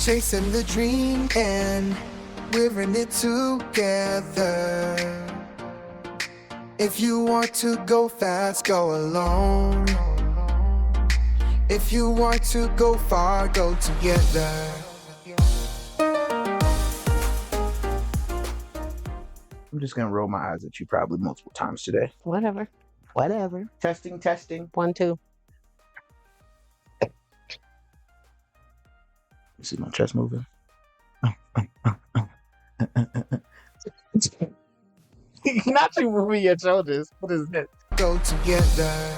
Chasing the dream and we're in it together. If you want to go fast, go alone. If you want to go far, go together. I'm just gonna roll my eyes at you probably multiple times today. Whatever. Testing. 1, 2. You see my chest moving? Not you moving your shoulders. What is this? Go together.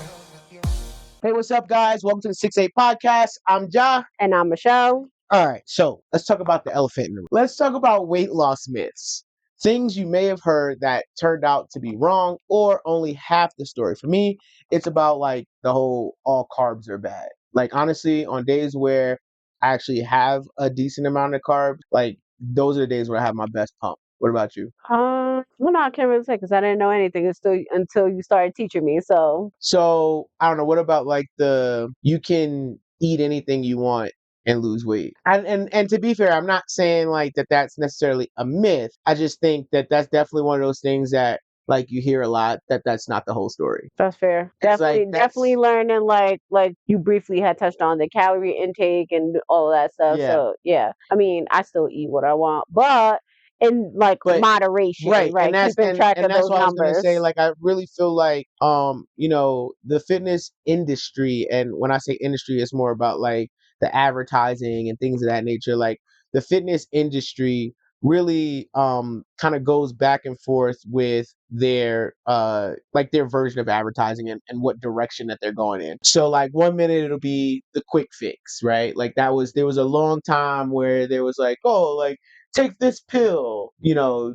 Hey, what's up, guys? Welcome to the 6-8 podcast. I'm Ja. And I'm Michel. All right, so let's talk about the elephant in the room. Let's talk about weight loss myths. Things you may have heard that turned out to be wrong or only half the story. For me, it's about like the whole all carbs are bad. Like honestly, on days where I actually have a decent amount of carbs, like those are the days where I have my best pump. What about you? Well, no, I can't really say because I didn't know anything until you started teaching me. So I don't know. What about like you can eat anything you want and lose weight? And to be fair, I'm not saying like that's necessarily a myth. I just think that that's definitely one of those things that like you hear a lot that's not the whole story. That's fair. It's like, Definitely learning like you briefly had touched on the calorie intake and all of that stuff. Yeah. So yeah, I mean, I still eat what I want, but in But- moderation, right? right? And Keeping track of that's those what I was gonna numbers. say. Like I really feel like the fitness industry, and when I say industry, it's more about like the advertising and things of that nature. Like the fitness industry really kind of goes back and forth with their their version of advertising and what direction that they're going in. So like 1 minute it'll be the quick fix, right? Like there was a long time where there was like, oh, like take this pill,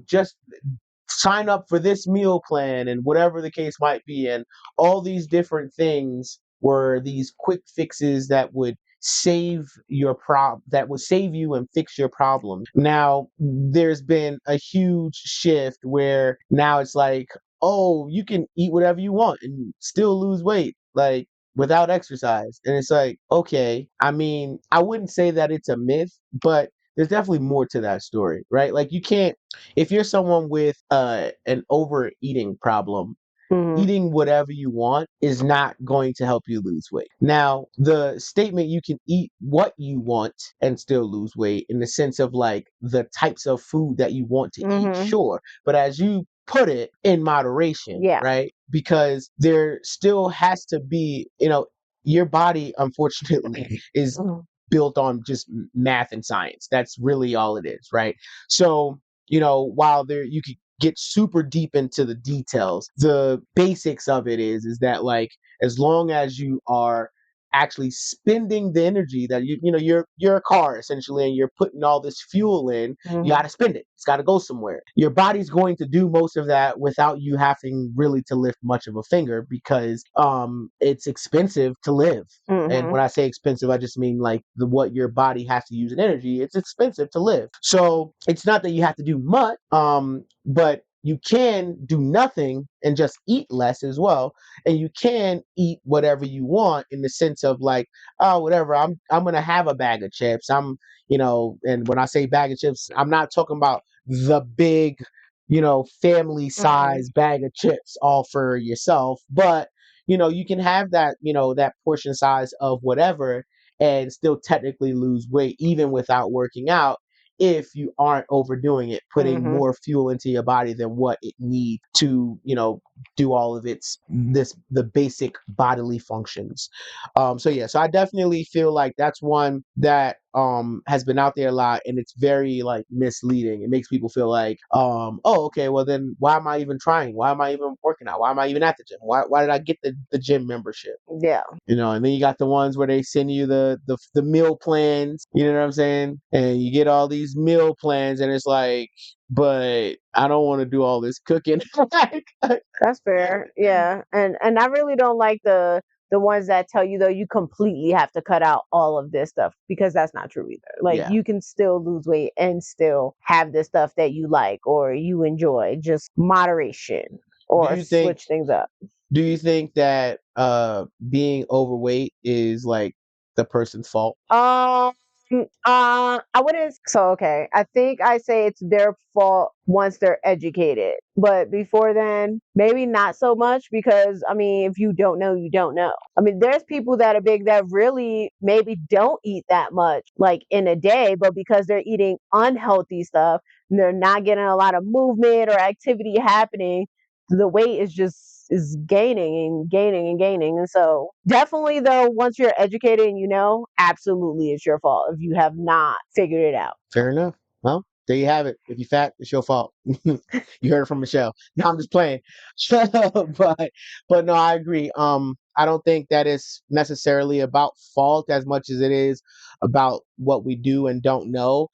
just sign up for this meal plan and whatever the case might be. And all these different things were these quick fixes that would save you and fix your problem. Now there's been a huge shift where now it's like, oh, you can eat whatever you want and still lose weight, like without exercise. And it's like, okay, I mean, I wouldn't say that it's a myth, but there's definitely more to that story, right? Like you can't, if you're someone with an overeating problem, Mhm. eating whatever you want is not going to help you lose weight. Now, the statement you can eat what you want and still lose weight in the sense of like the types of food that you want to Mhm. eat, sure. But as you put it, in moderation, Yeah. right? Because there still has to be, your body, unfortunately, is Mhm. built on just math and science. That's really all it is, right? So, while you could get super deep into the details, the basics of it is that like as long as you are actually spending the energy that you're a car essentially and you're putting all this fuel in, Mhm. you got to spend it. It's got to go somewhere. Your body's going to do most of that without you having really to lift much of a finger because it's expensive to live. And Mhm. when I say expensive, I just mean like what your body has to use in energy. It's expensive to live. So it's not that you have to do much, but you can do nothing and just eat less as well. And you can eat whatever you want in the sense of like, oh, whatever, I'm gonna have a bag of chips. And when I say bag of chips, I'm not talking about the big, family size bag of chips all for yourself, but you can have that, that portion size of whatever and still technically lose weight even without working out if you aren't overdoing it, putting Mhm. more fuel into your body than what it needs to, do all of the basic bodily functions. So I definitely feel like that's one that has been out there a lot, and it's very like misleading. It makes people feel like, oh, okay, well then why am I even trying? Why am I even working out? Why am I even at the gym? Why did I get the gym membership? Yeah. And then you got the ones where they send you the meal plans, you know what I'm saying? And you get all these meal plans and it's like, but I don't want to do all this cooking. That's fair. Yeah. And I really don't like the ones that tell you though you completely have to cut out all of this stuff because that's not true either. Like Yeah. you can still lose weight and still have the stuff that you like or you enjoy, just moderation or switch things up. Do you think that being overweight is like the person's fault? I wouldn't. So okay, I think I say it's their fault once they're educated, but before then, maybe not so much because I mean, if you don't know, you don't know. I mean, there's people that are big that really maybe don't eat that much, like in a day, but because they're eating unhealthy stuff, and they're not getting a lot of movement or activity happening, the weight is gaining and gaining and gaining. And so definitely though, once you're educated and you know, absolutely it's your fault if you have not figured it out. Fair enough. Well, there you have it. If you're fat, it's your fault. You heard it from Michelle. No, I'm just playing. But no, I agree. I don't think that it's necessarily about fault as much as it is about what we do and don't know.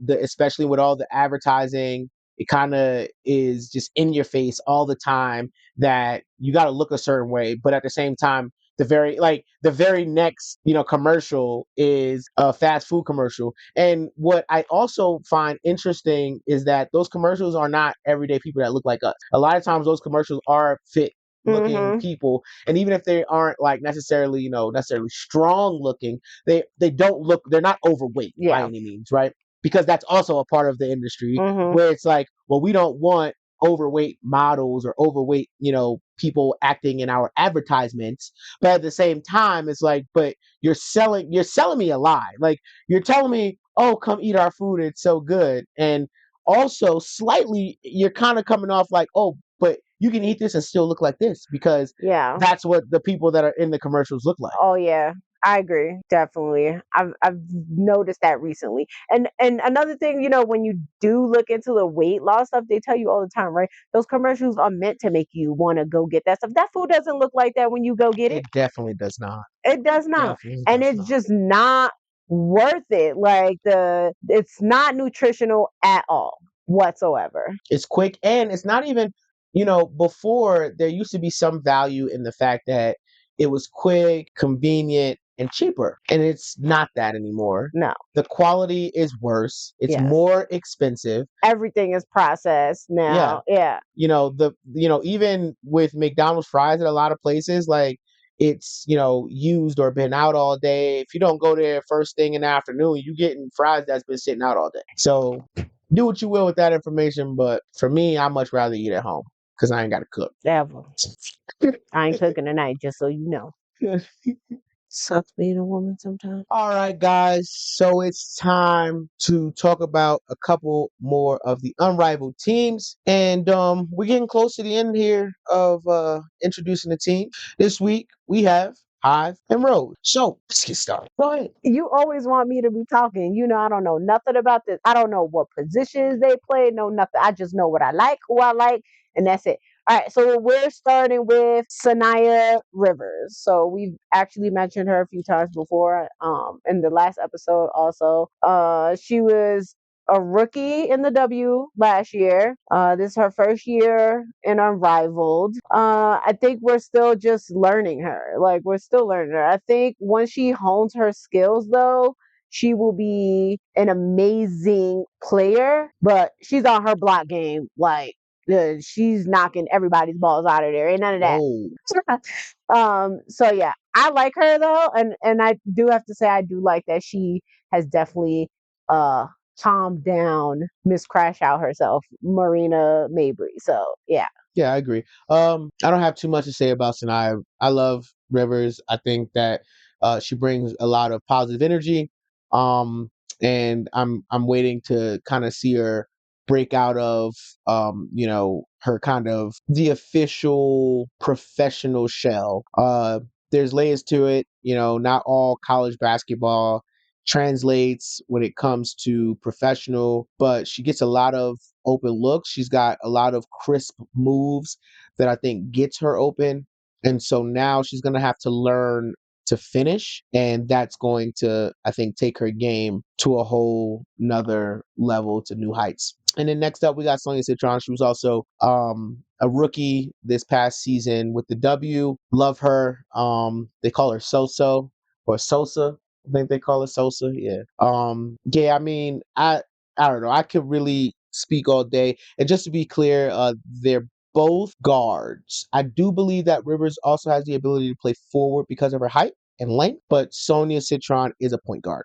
Especially with all the advertising, it kind of is just in your face all the time that you got to look a certain way, but at the same time the very next commercial is a fast food commercial. And what I also find interesting is that those commercials are not everyday people that look like us. A lot of times those commercials are fit looking people, and even if they aren't like necessarily strong looking, they don't look, they're not overweight by any means, right? Because that's also a part of the industry where it's like, well, we don't want overweight models or overweight people acting in our advertisements. But at the same time, it's like, but you're selling me a lie. Like, you're telling me, oh, come eat our food, it's so good. And also slightly you're kind of coming off like, oh, but you can eat this and still look like this, because Yeah. that's what the people that are in the commercials look like. Oh yeah. I agree, definitely. I've noticed that recently. And another thing, when you do look into the weight loss stuff, they tell you all the time, right? Those commercials are meant to make you want to go get that stuff. That food doesn't look like that when you go get it. It definitely does not. It does It not. definitely And does it's not. just not worth it. Like it's not nutritional at all whatsoever. It's quick, and it's not even, before there used to be some value in the fact that it was quick, convenient, and cheaper. And it's not that anymore. No. The quality is worse. It's Yes. more expensive. Everything is processed now. Yeah. Even with McDonald's fries at a lot of places, like, it's used or been out all day. If you don't go there first thing in the afternoon, you getting fries that's been sitting out all day. So do what you will with that information, but for me, I much rather eat at home because I ain't got to cook. Ever. I ain't cooking tonight, just so you know. Sucks being a woman sometimes. All right, guys. So it's time to talk about a couple more of the Unrivaled teams. And we're getting close to the end here of introducing the team. This week, we have Hive and Road. So let's get started. Go ahead. You always want me to be talking. I don't know nothing about this. I don't know what positions they play, no nothing. I just know what I like, who I like, and that's it. All right, so we're starting with Sanaya Rivers. So we've actually mentioned her a few times before, in the last episode also. She was a rookie in the W last year. This is her first year in Unrivaled. I think we're still just learning her. Like, we're still learning her. I think once she hones her skills, though, she will be an amazing player. But she's on her block game. Like, she's knocking everybody's balls out of there. Ain't none of that. So yeah, I like her though, and I do have to say I do like that she has definitely calmed down Miss Crash Out herself, Marina Mabry. So yeah. Yeah, I agree. I don't have too much to say about Sanaya. I love Rivers. I think that she brings a lot of positive energy. Um, and I'm waiting to kind of see her break out of her kind of the official professional shell. There's layers to it. Not all college basketball translates when it comes to professional, but she gets a lot of open looks. She's got a lot of crisp moves that I think gets her open. And so now she's going to have to learn to finish. And that's going to, I think, take her game to a whole nother level, to new heights. And then next up, we got Sonia Citron. She was also a rookie this past season with the W. Love her. They call her Soso or Sosa. I think they call it Sosa. Yeah. Yeah. I mean, I don't know. I could really speak all day. And just to be clear, they're both guards. I do believe that Rivers also has the ability to play forward because of her height. and length, but Sonia Citron is a point guard.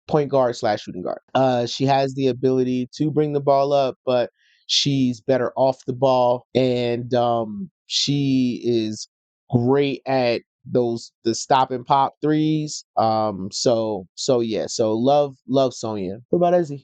Point guard slash shooting guard. She has the ability to bring the ball up, but she's better off the ball, and she is great at the stop and pop threes. So yeah, so love Sonia. What about Ezzy?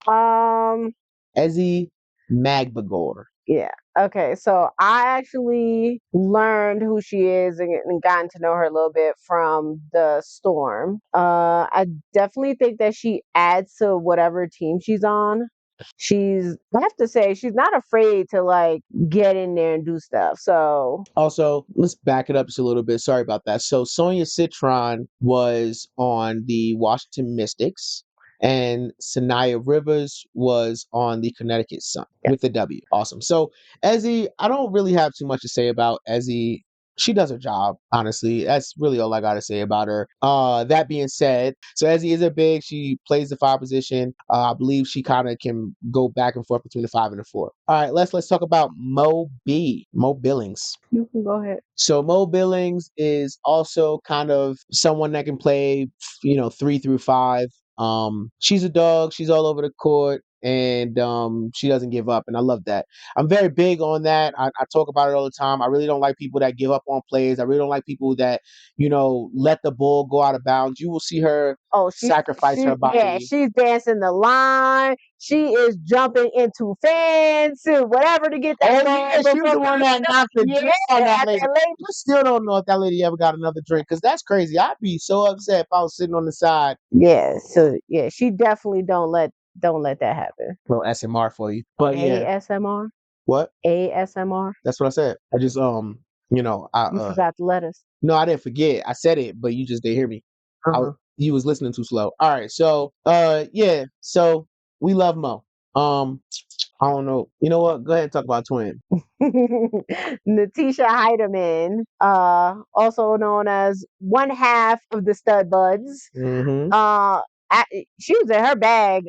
Ezzy Magbagor. Yeah. Okay. So I actually learned who she is and gotten to know her a little bit from the Storm. I definitely think that she adds to whatever team she's on. I have to say, she's not afraid to like get in there and do stuff. So Also, let's back it up just a little bit. Sorry about that. So Sonia Citron was on the Washington Mystics, and Sanaya Rivers was on the Connecticut Sun with the W. Awesome. So Ezzy, I don't really have too much to say about Ezzy. She does her job, honestly. That's really all I gotta say about her. That being said, so Ezzy is a big. She plays the 5 position. I believe she kind of can go back and forth between the 5 and the 4. All right, let's talk about Mo Billings. you can go ahead. So Mo Billings is also kind of someone that can play, 3 through 5. She's a dog. She's all over the court, and she doesn't give up, and I love that. I'm very big on that. I talk about it all the time. I really don't like people that give up on plays. I really don't like people that let the ball go out of bounds. You will see her sacrifice her body. Yeah, she's dancing the line. She is jumping into fans to whatever to get that. Yeah, she was the one that knocked the drink on that lady. That lady. I still don't know if that lady ever got another drink, because that's crazy. I'd be so upset if I was sitting on the side. Yeah, so yeah, she definitely don't let that happen. Little SMR for you. But yeah. ASMR? What? ASMR? That's what I said. I just You forgot the letters. No, I didn't forget. I said it, but you just didn't hear me. You was listening too slow. All right, so yeah, so we love Mo. I don't know. You know what? Go ahead and talk about Twin. Natisha Heidemann, also known as one half of the Stud Buds. She was in her bag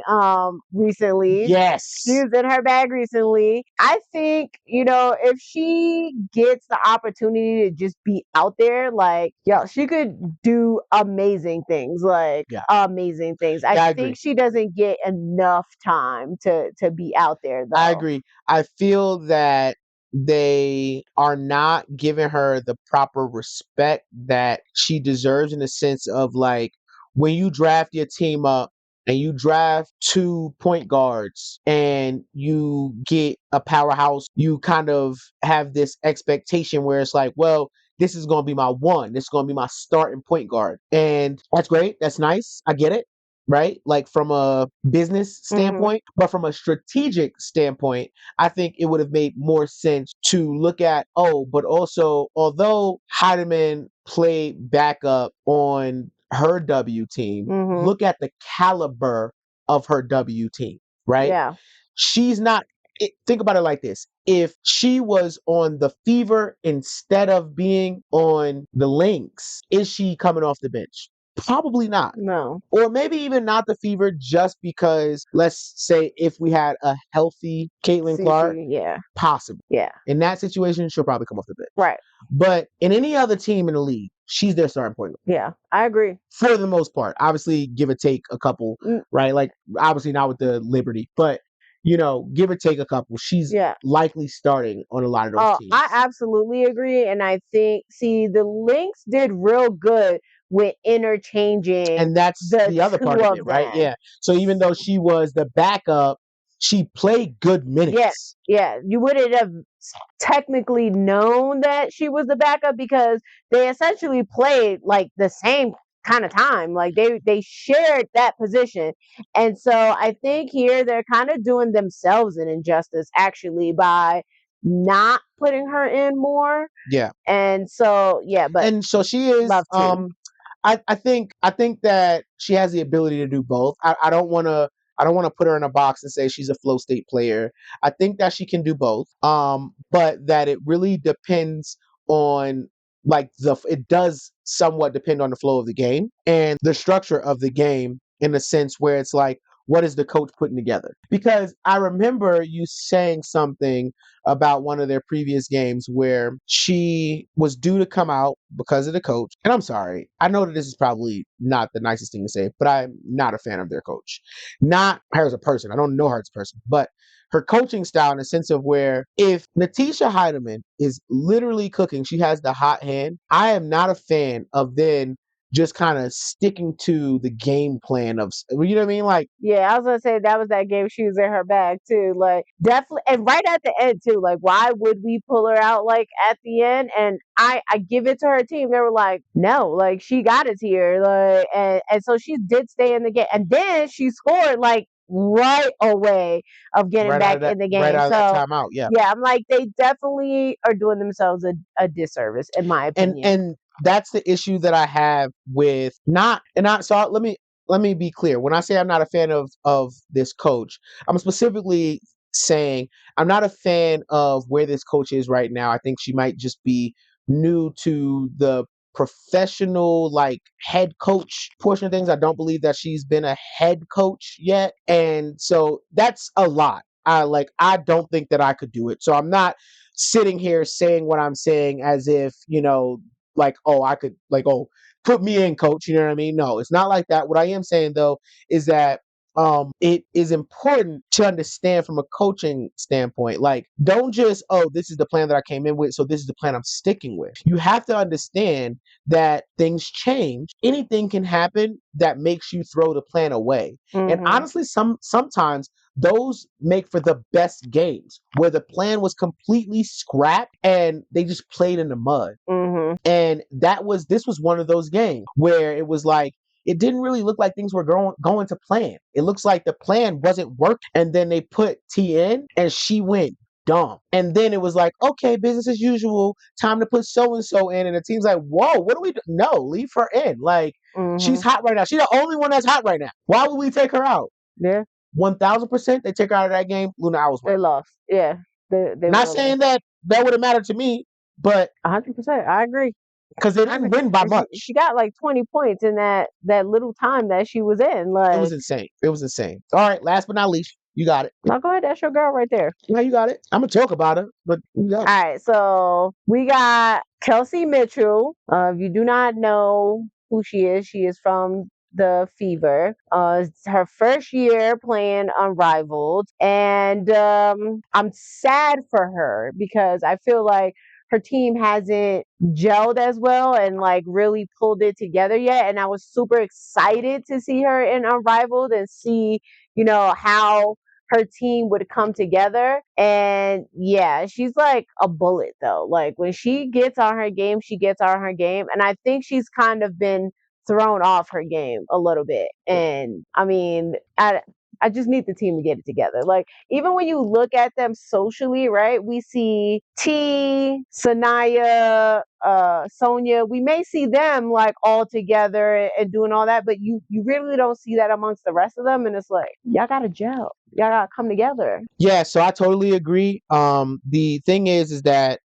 recently. Yes. She was in her bag recently. I think, if she gets the opportunity to just be out there, like, she could do amazing things. Amazing things. I think she doesn't get enough time to be out there, though. I agree. I feel that they are not giving her the proper respect that she deserves, in the sense of, like, when you draft your team up and you draft 2 point guards and you get a powerhouse, you kind of have this expectation where it's like, well, this is going to be my one. This is going to be my starting point guard. And that's great. That's nice. I get it. Right? Like, from a business standpoint, but from a strategic standpoint, I think it would have made more sense to look at, but also, although Heidemann played backup on her W team, look at the caliber of her W team, right? Yeah. She's not. Think about it like this. If she was on the Fever instead of being on the Lynx, is she coming off the bench? Probably not. No. Or maybe even not the Fever, just because, let's say, if we had a healthy Caitlin Clark, possible. Yeah. In that situation, she'll probably come off the bench. Right. But in any other team in the league, she's their starting point guard. Yeah, I agree. For the most part. Obviously, give or take a couple, right? Like, obviously not with the Liberty, but give or take a couple. She's likely starting on a lot of those teams. I absolutely agree. And I think, the Lynx did real good with interchanging. And that's the other part of it, right? Yeah. So even though she was the backup, she played good minutes. Yeah. You wouldn't have technically known that she was the backup, because they essentially played like the same kind of time. Like, they shared that position. And so I think here they're kind of doing themselves an injustice, actually, by not putting her in more. Yeah. And so she is I think that she has the ability to do both. I don't want to put her in a box and say she's a flow state player. I think that she can do both. But that it really depends on, like, it does somewhat depend on the flow of the game and the structure of the game, in the sense where it's like, what is the coach putting together? Because I remember you saying something about one of their previous games where she was due to come out because of the coach. And I'm sorry, I know that this is probably not the nicest thing to say, but I'm not a fan of their coach. Not her as a person. I don't know her as a person, but her coaching style in the sense of where if Natisha Heidemann is literally cooking, she has the hot hand. I am not a fan of then just kind of sticking to the game plan of, you know what I mean? Like, Yeah, I was gonna say that was that game she was in her bag too. Like definitely, and right at the end too. Like, why would we pull her out like at the end? And I give it to her team. They were like, no, like she got us here. Like, and so she did stay in the game, and then she scored like right away of getting back in the right game. out of that So timeout. Yeah. yeah, I'm like they definitely are doing themselves a disservice in my opinion. And that's the issue that I have with not and not so let me be clear. When I say I'm not a fan of this coach, I'm specifically saying I'm not a fan of where this coach is right now. I think she might just be new to the professional like head coach portion of things. I don't believe that she's been a head coach yet. And so that's a lot. I don't think that I could do it. So I'm not sitting here saying what I'm saying as if, like, oh, I could, like, oh, put me in, coach. You know what I mean? No, it's not like that. What I am saying, though, is that it is important to understand from a coaching standpoint. Like, don't just, oh, this is the plan that I came in with, so this is the plan I'm sticking with. You have to understand that things change. Anything can happen that makes you throw the plan away. And honestly, sometimes those make for the best games where the plan was completely scrapped and they just played in the mud. And this was one of those games where it was like it didn't really look like things were going to plan. It looks like the plan wasn't working. And then they put T in and she went dumb. And then it was like, okay, business as usual. Time to put so and so in. And the team's like, whoa, what do we do? No, leave her in. Like she's hot right now. She's the only one that's hot right now. Why would we take her out? Yeah, 1000%. They take her out of that game. Luna Owls they win. lost. Yeah, they Not were saying that would have mattered to me, but 100%. I agree. because they didn't win by And much. she got like 20 points in that little time that she was in. It was Like, insane. It was insane. All right, last but not least, you got it. now go ahead, that's your girl right there. Yeah, you got it. I'm gonna talk about her, but you got it. All right, so we got Kelsey Mitchell. If you do not know who she is from the Fever. It's her first year playing Unrivaled, and I'm sad for her because I feel like her team hasn't gelled as well and like really pulled it together yet. And I was super excited to see her in Unrivaled and see, how her team would come together. And yeah, she's like a bullet though. Like when she gets on her game, she gets on her game. And I think she's kind of been thrown off her game a little bit. And I mean, I just need the team to get it together. Like even when you look at them socially, right? We see T, Sanaya, Sonia. We may see them like all together and doing all that, but you really don't see that amongst the rest of them. And it's like y'all gotta gel. Y'all gotta come together. Yeah, so I totally agree. The thing is that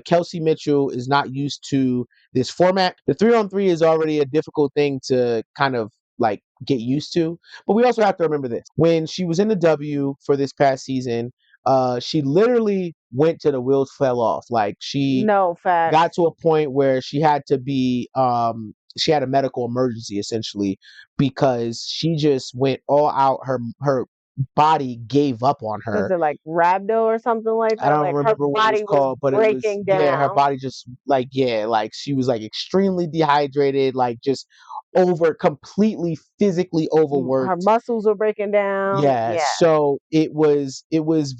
Kelsey Mitchell is not used to this format. The 3-on-3 is already a difficult thing to kind of like get used to. But we also have to remember this. When she was in the W for this past season, she literally went to the wheels fell off. Like she No fact. got to a point where she had to be she had a medical emergency essentially because she just went all out. Her body gave up on Was her. it like rhabdo or something like I that? don't Like her remember what it was body called, but it was breaking down. her body just like like she was like extremely dehydrated, like just completely physically Her overworked. muscles were breaking down. Yeah, Yeah. so it was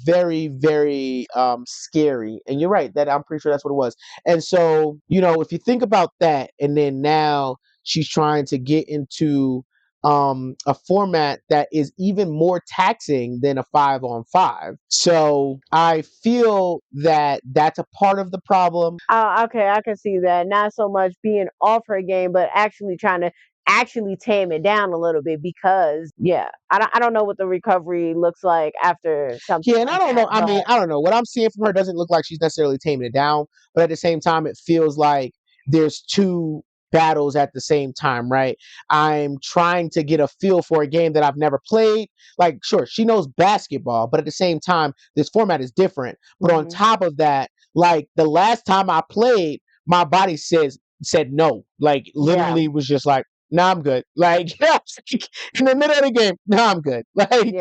very very scary. And you're right that I'm pretty sure that's what it was. And so, if you think about that and then now she's trying to get into a format that is even more taxing than a 5-on-5. So I feel that that's a part of the problem. Okay, I can see that. Not so much being off her game, but actually trying to actually tame it down a little bit because yeah, I don't know what the recovery looks like after something Yeah, and I like don't know. that. I mean, I don't know. What I'm seeing from her doesn't look like she's necessarily taming it down, but at the same time, it feels like there's two battles at the same time, right? I'm trying to get a feel for a game that I've never played. Like, sure, she knows basketball, but at the same time, this format is different. But on top of that, like the last time I played, my body said no. Like literally was just like, nah, I'm good. Like in the middle of the game, nah, I'm good. Like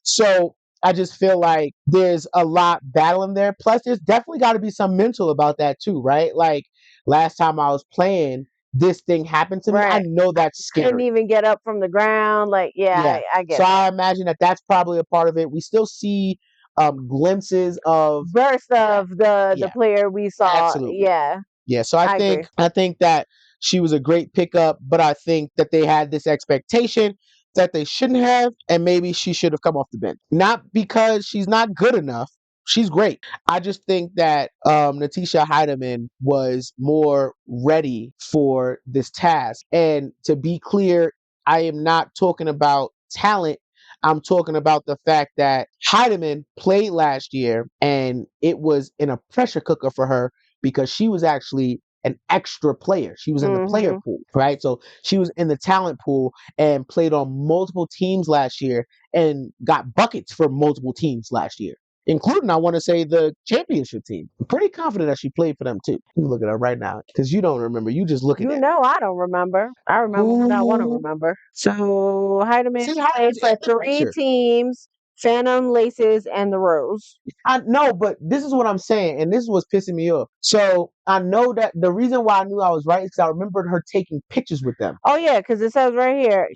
so I just feel like there's a lot battling there. Plus, there's definitely got to be some mental about that too, right? Like last time I was playing, this thing happened to me. I know that's Couldn't scary. even get up from the ground. Like, I get So that. I imagine that that's probably a part of it. We still see glimpses of Burst of the yeah, player we saw. absolutely. Yeah, Yeah, so I agree. think that she was a great pickup, but I think that they had this expectation that they shouldn't have, and maybe she should have come off the bench. Not because she's not good enough. She's great. I just think that Natisha Heidemann was more ready for this task. And to be clear, I am not talking about talent. I'm talking about the fact that Heidemann played last year and it was in a pressure cooker for her because she was actually an extra player. She was in the player pool, right? So she was in the talent pool and played on multiple teams last year and got buckets for multiple teams last year, including, I want to say, the championship team. I'm pretty confident that she played for them too. You look at her right now because you don't remember. You just looking at I don't remember. I remember what I want to remember. So Heidemann See, played Heideman's for in the 3 picture. teams: Phantom, Laces, and the Rose. I know, but this is what I'm saying, and this is what's pissing me off. So I know that the reason why I knew I was right is because I remembered her taking pictures with them. Oh yeah, because it says right here,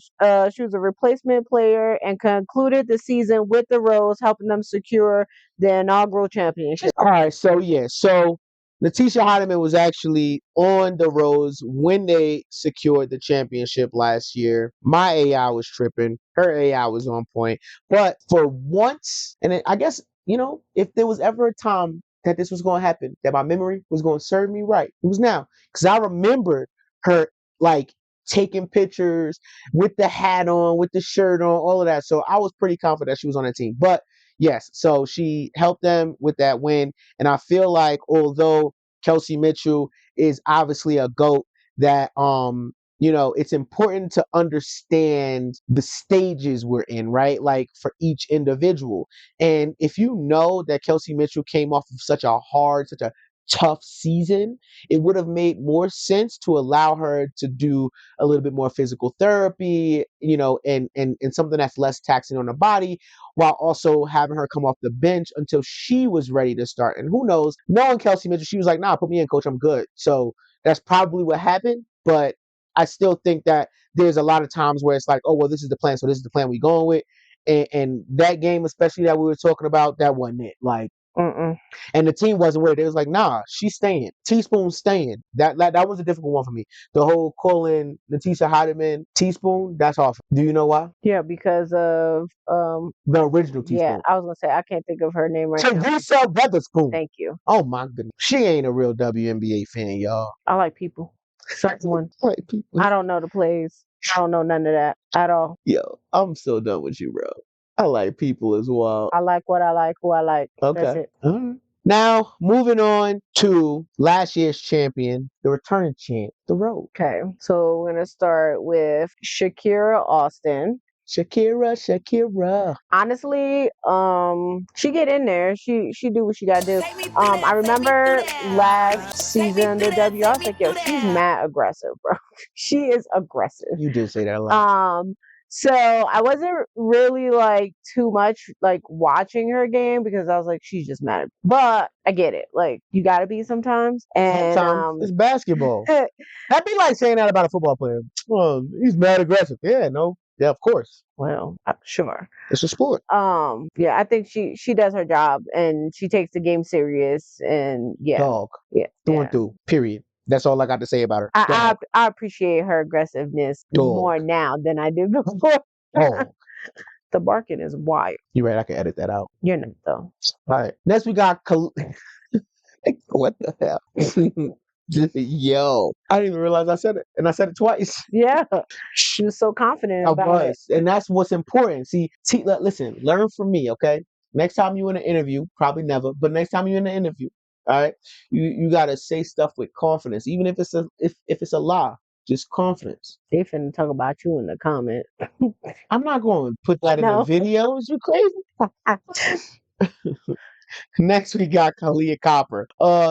she was a replacement player and concluded the season with the Rose, helping them secure the inaugural championship. All right, so yeah, so Letitia Heidemann was actually on the Rose when they secured the championship last year. My AI was tripping. Her AI was on point. But for once, and I guess, if there was ever a time that this was going to happen, that my memory was going to serve me right, it was now. Because I remembered her, like, taking pictures with the hat on, with the shirt on, all of that. So I was pretty confident that she was on that team. But yes, so she helped them with that win. And I feel like although Kelsey Mitchell is obviously a GOAT, that it's important to understand the stages we're in, right? Like for each individual. And if you know that Kelsey Mitchell came off of such a tough season, it would have made more sense to allow her to do a little bit more physical therapy, and something that's less taxing on the body, while also having her come off the bench until she was ready to start. And who knows, knowing Kelsey Mitchell, she was like, nah, put me in, coach, I'm good. So that's probably what happened. But I still think that there's a lot of times where it's like, oh, well, this is the plan. So this is the plan we're going with. And that game, especially that we were talking about, that wasn't it. Like, and the team wasn't worried. It was like, nah, she's staying. Teaspoon staying. That was a difficult one for me. The whole calling Natisha Heidemann Teaspoon, that's awful. Do you know why? Yeah, because of The original Teaspoon. Yeah, I was gonna say I can't think of her name right now. Teresa Weatherspoon. Thank you. Oh my goodness. She ain't a real WNBA fan, y'all. I like people. Certain ones. I like people. I don't know the plays. I don't know none of that at all. Yo, I'm so done with you, bro. I like people as well. I like what I like, who I like. That's Okay. it. All right. Now, moving on to last year's champion, the returning champ, the Road. Okay, so we're gonna start with Shakira Austin. Shakira. Honestly, she get in there. She do what she gotta do. I remember last season the W. I was like, yo, she's mad aggressive, bro. She is aggressive. You did say that a lot. So I wasn't really like too much like watching her game because I was like, she's just mad. But I get it. Like you gotta be sometimes. And Sometimes it's basketball. That'd be like saying that about a football player. Well, he's mad aggressive. Yeah, no. Yeah, of course. Well, sure. It's a sport. Yeah, I think she does her job and she takes the game serious and yeah. Dog. Yeah. Through and through. Period. That's all I got to say about her. I appreciate her aggressiveness more now than I did before. The barking is wild. You're right. I can edit that out. You're not though. All right. Next we got what the hell? Yo, I didn't even realize I said it, and I said it twice. Yeah, she was so confident about it. And that's what's important. See, listen, learn from me, okay? Next time you're in an interview, probably never, but next time you're in an interview, all right, you gotta say stuff with confidence, even if it's a lie. just confidence. They finna talk about you in the comment. I'm not going to put that in the No. video. Is you crazy? Next, we got Kalia Copper.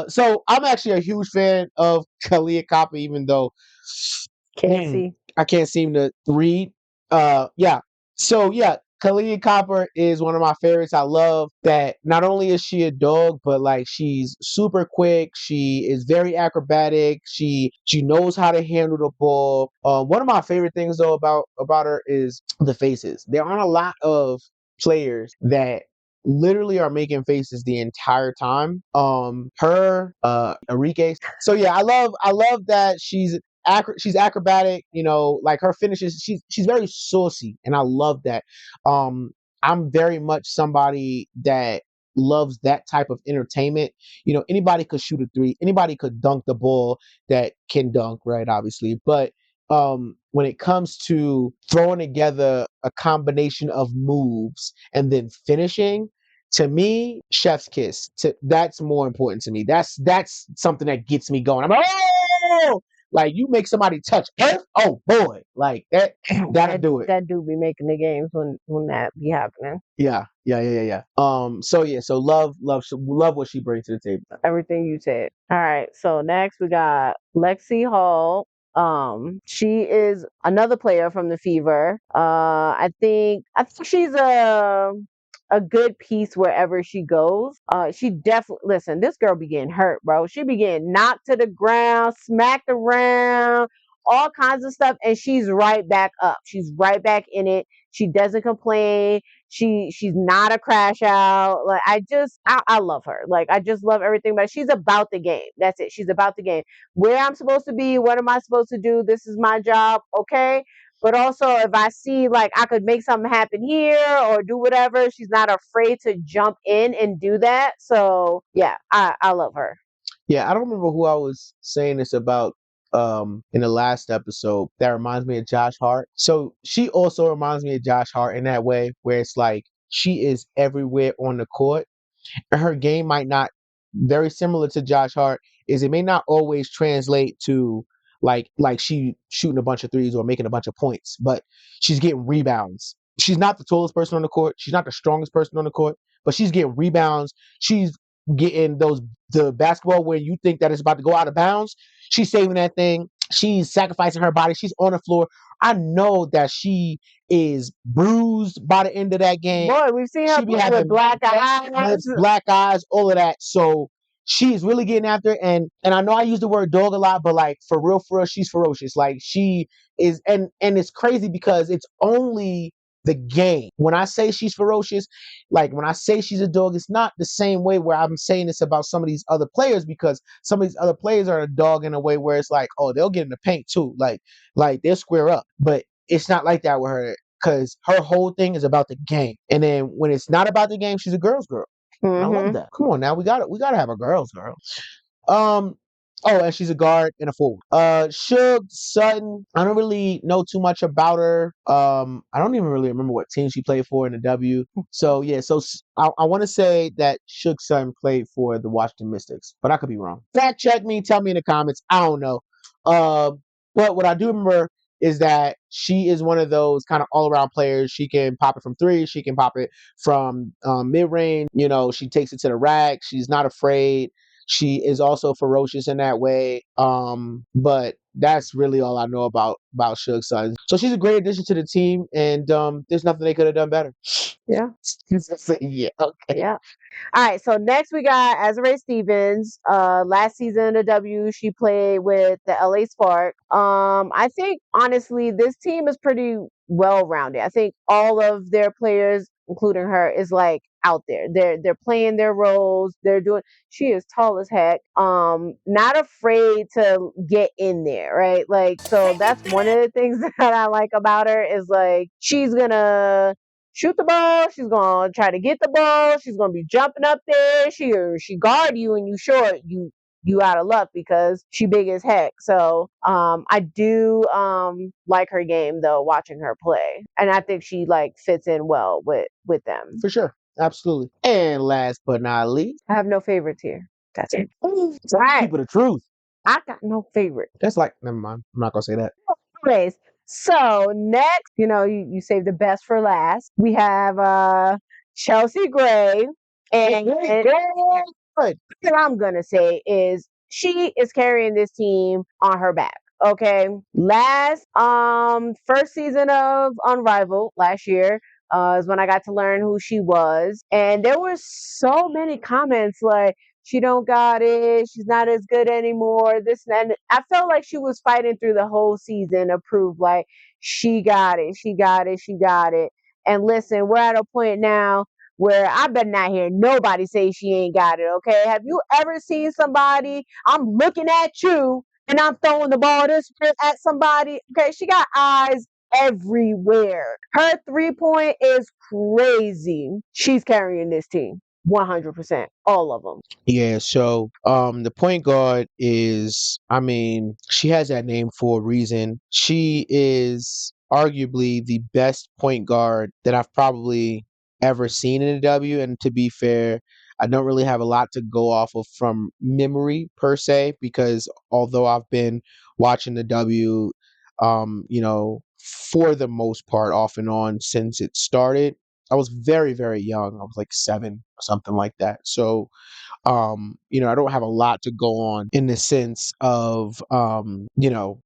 So I'm actually a huge fan of Kalia Copper, even though Can't see. I can't seem to read. Yeah. So yeah, Kalia Copper is one of my favorites. I love that not only is she a dog, but like she's super quick. She is very acrobatic. She knows how to handle the ball. One of my favorite things though about her is the faces. There aren't a lot of players that literally are making faces the entire time. Enrique. So yeah, I love that she's acrobatic, like her finishes, she's very saucy, and I love that. I'm very much somebody that loves that type of entertainment. Anybody could shoot a three, anybody could dunk the ball that can dunk, right? Obviously, but when it comes to throwing together a combination of moves and then finishing, to me, chef's kiss. That's more important to me. That's something that gets me going. I'm like, oh, like you make somebody touch earth. Oh boy, like that'll do it. That do be making the games when that be happening. Yeah. So love what she brings to the table. Everything you said. All right. So next we got Lexi Hall. She is another player from the Fever. I think she's a good piece wherever she goes. She definitely listen. This girl be getting hurt, bro. She be getting knocked to the ground, smacked around, all kinds of stuff, and she's right back up. She's right back in it. She doesn't complain. She's not a crash out. Like I love her. Like I just love everything about she's about the game. That's it. She's about the game. Where I'm supposed to be, what am I supposed to do? This is my job, okay? But also if I see like I could make something happen here or do whatever, she's not afraid to jump in and do that. So yeah, I love her. Yeah, I don't remember who I was saying this about in the last episode that reminds me of Josh Hart. So she also reminds me of Josh Hart in that way where it's like she is everywhere on the court, and her game might not, very similar to Josh Hart, is it may not always translate to like she shooting a bunch of threes or making a bunch of points, but she's getting rebounds. She's not the tallest person on the court. She's not the strongest person on the court, but she's getting rebounds. She's getting the basketball where you think that it's about to go out of bounds. She's saving that thing. She's sacrificing her body. She's on the floor. I know that she is bruised by the end of that game. Boy, we've seen her She be play having with black eyes. black eyes, all of that. So she's really getting after it. And I know I use the word dog a lot, but like for real, she's ferocious. Like she is, and it's crazy because it's only the game. When I say she's ferocious, like when I say she's a dog, it's not the same way where I'm saying this about some of these other players, because some of these other players are a dog in a way where it's like, oh, they'll get in the paint too. Like they'll square up. But it's not like that with her, because her whole thing is about the game. And then when it's not about the game, she's a girl's girl. I love that. Come on now, we gotta have a girl's girl. Um, oh, and she's a guard and a forward. Suge Sutton, I don't really know too much about her. I don't even really remember what team she played for in the W. So yeah, I want to say that Suge Sutton played for the Washington Mystics, but I could be wrong. Fact check me, tell me in the comments. I don't know. But what I do remember is that she is one of those kind of all-around players. She can pop it from three. She can pop it from mid-range. She takes it to the rack. She's not afraid. She is also ferocious in that way. But that's really all I know about Suge Sutton. So she's a great addition to the team, and there's nothing they could have done better. Yeah. Yeah. Okay. Yeah. All right. So next we got Azurá Stevens. Last season in the W, she played with the LA Spark. I think honestly, this team is pretty well rounded. I think all of their players, including her, is like out there. They're playing their roles. They're doing. She is tall as heck. Not afraid to get in there, right? Like, so that's one of the things that I like about her is like she's gonna shoot the ball. She's gonna try to get the ball. She's gonna be jumping up there. She guard you, and you short. You out of luck because she big as heck. So I do like her game though, watching her play, and I think she like fits in well with them. For sure. Absolutely. And last but not least, I have no favorites here. That's it. right. People the truth. I got no favorite. That's like, never mind. I'm not gonna say that. Anyways, so next, you save the best for last. We have Chelsea Gray, and Good. what I'm gonna say is she is carrying this team on her back. Okay. Last first season of Unrivaled last year is when I got to learn who she was. And there were so many comments like she don't got it, she's not as good anymore, this and that. And I felt like she was fighting through the whole season to prove like she got it, she got it, she got it. And listen, we're at a point now where I better not hear nobody say she ain't got it, okay? Have you ever seen somebody, I'm looking at you and I'm throwing the ball this way at somebody? Okay, she got eyes everywhere. Her 3-point is crazy. She's carrying this team. 100%. All of them. Yeah, so the point guard is, I mean, she has that name for a reason. She is arguably the best point guard that I've probably ever seen in a W. And to be fair, I don't really have a lot to go off of from memory per se, because although I've been watching the W, for the most part off and on since it started, I was very, very young. I was like 7 or something like that. So I don't have a lot to go on in the sense of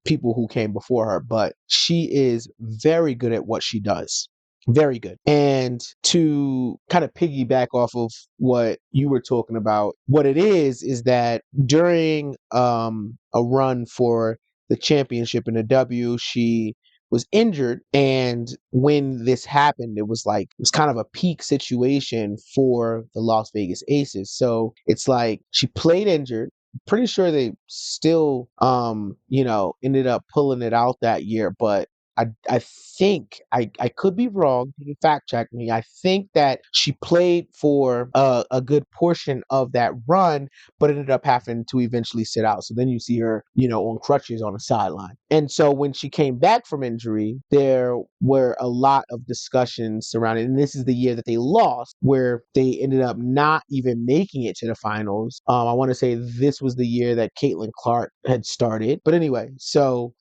people who came before her, but she is very good at what she does. Very good. And to kind of piggyback off of what you were talking about, what it is that during a run for the championship in the W, she was injured. And when this happened, it was kind of a peak situation for the Las Vegas Aces. So it's like she played injured. Pretty sure they still ended up pulling it out that year, but I think I could be wrong. You can fact check me. I think that she played for a good portion of that run, but ended up having to eventually sit out. So then you see her, on crutches on the sideline. And so when she came back from injury, there were a lot of discussions surrounding, and this is the year that they lost, where they ended up not even making it to the finals. I want to say this was the year that Caitlin Clark had started. But anyway, so